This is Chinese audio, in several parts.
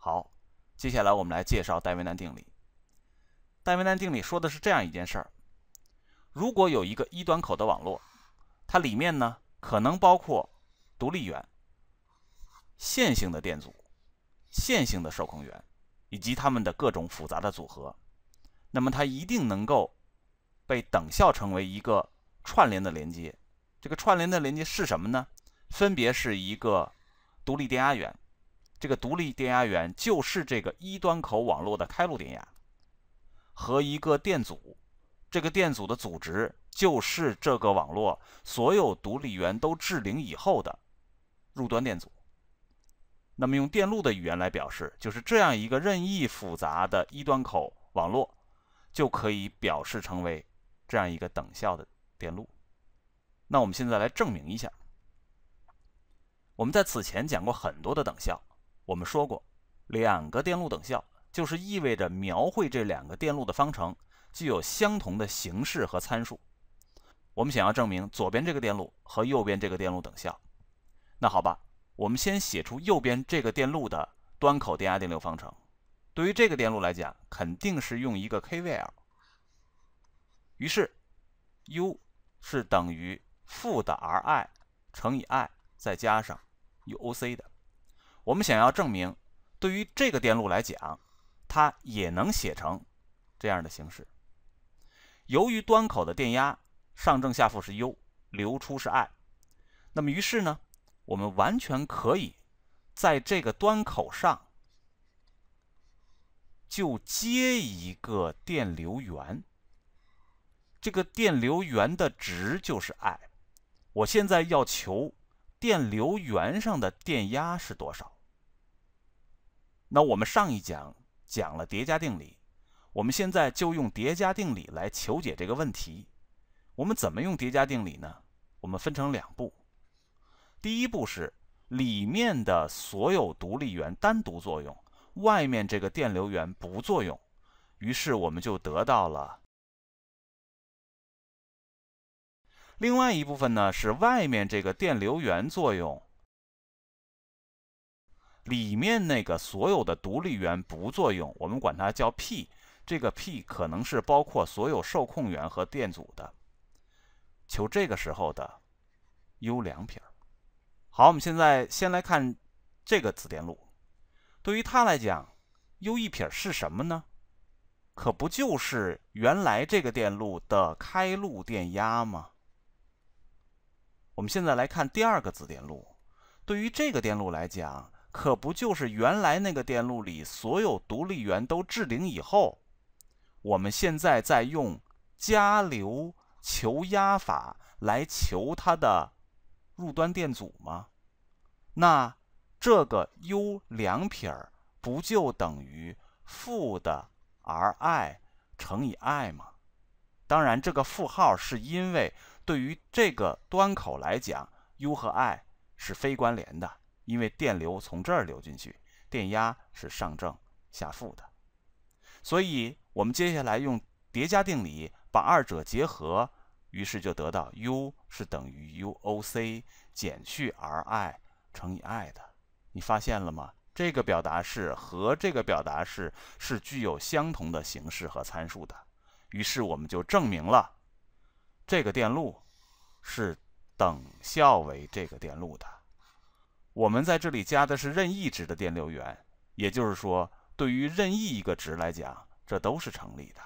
好，接下来我们来介绍戴维南定理。戴维南定理说的是这样一件事儿：如果有一个一端口的网络，它里面呢可能包括独立源、线性的电阻、线性的受控源以及它们的各种复杂的组合，那么它一定能够被等效成为一个串联的连接。这个串联的连接是什么呢？分别是一个独立电压源，这个独立电压源就是这个一端口网络的开路电压，和一个电阻，这个电阻的阻值就是这个网络所有独立源都置零以后的入端电阻。那么用电路的语言来表示，就是这样一个任意复杂的一端口网络就可以表示成为这样一个等效的电路。那我们现在来证明一下。我们在此前讲过很多的等效，我们说过两个电路等效就是意味着描绘这两个电路的方程具有相同的形式和参数。我们想要证明左边这个电路和右边这个电路等效，那好吧，我们先写出右边这个电路的端口电压电流方程。对于这个电路来讲，肯定是用一个 KVL， 于是 U 是等于负的 Ri 乘以 I 再加上 UOC 的。我们想要证明对于这个电路来讲，它也能写成这样的形式。由于端口的电压上正下负是 U， 流出是 I， 那么于是呢，我们完全可以在这个端口上就接一个电流源，这个电流源的值就是 I。 我现在要求电流源上的电压是多少？那我们上一讲讲了叠加定理，我们现在就用叠加定理来求解这个问题。我们怎么用叠加定理呢？我们分成两步。第一步是里面的所有独立源单独作用，外面这个电流源不作用，于是我们就得到了。另外一部分呢是外面这个电流源作用，里面那个所有的独立源不作用，我们管它叫 P， 这个 P 可能是包括所有受控源和电阻的。求这个时候的 U 两撇。好，我们现在先来看这个子电路。对于它来讲 ，U 一撇是什么呢？可不就是原来这个电路的开路电压吗？我们现在来看第二个子电路。对于这个电路来讲，可不就是原来那个电路里所有独立源都置零以后，我们现在在用加流求压法来求它的入端电阻吗？那这个 U 两撇不就等于负的 Ri 乘以 I 吗？当然，这个负号是因为对于这个端口来讲 ，U 和 I 是非关联的，因为电流从这儿流进去，电压是上正下负的。所以我们接下来用叠加定理把二者结合，于是就得到 U 是等于 UOC 减去 Ri 乘以 I 的。你发现了吗？这个表达式和这个表达式是具有相同的形式和参数的。于是我们就证明了这个电路是等效为这个电路的。我们在这里加的是任意值的电流源，也就是说，对于任意一个值来讲，这都是成立的。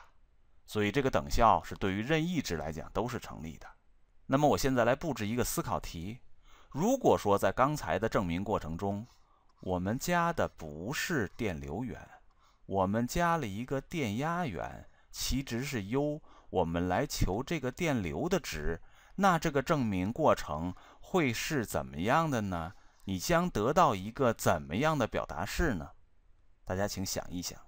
所以这个等效是对于任意值来讲都是成立的。那么我现在来布置一个思考题。如果说在刚才的证明过程中，我们加的不是电流源，我们加了一个电压源，其值是 U， 我们来求这个电流的值，那这个证明过程会是怎么样的呢？你将得到一个怎么样的表达式呢？大家请想一想。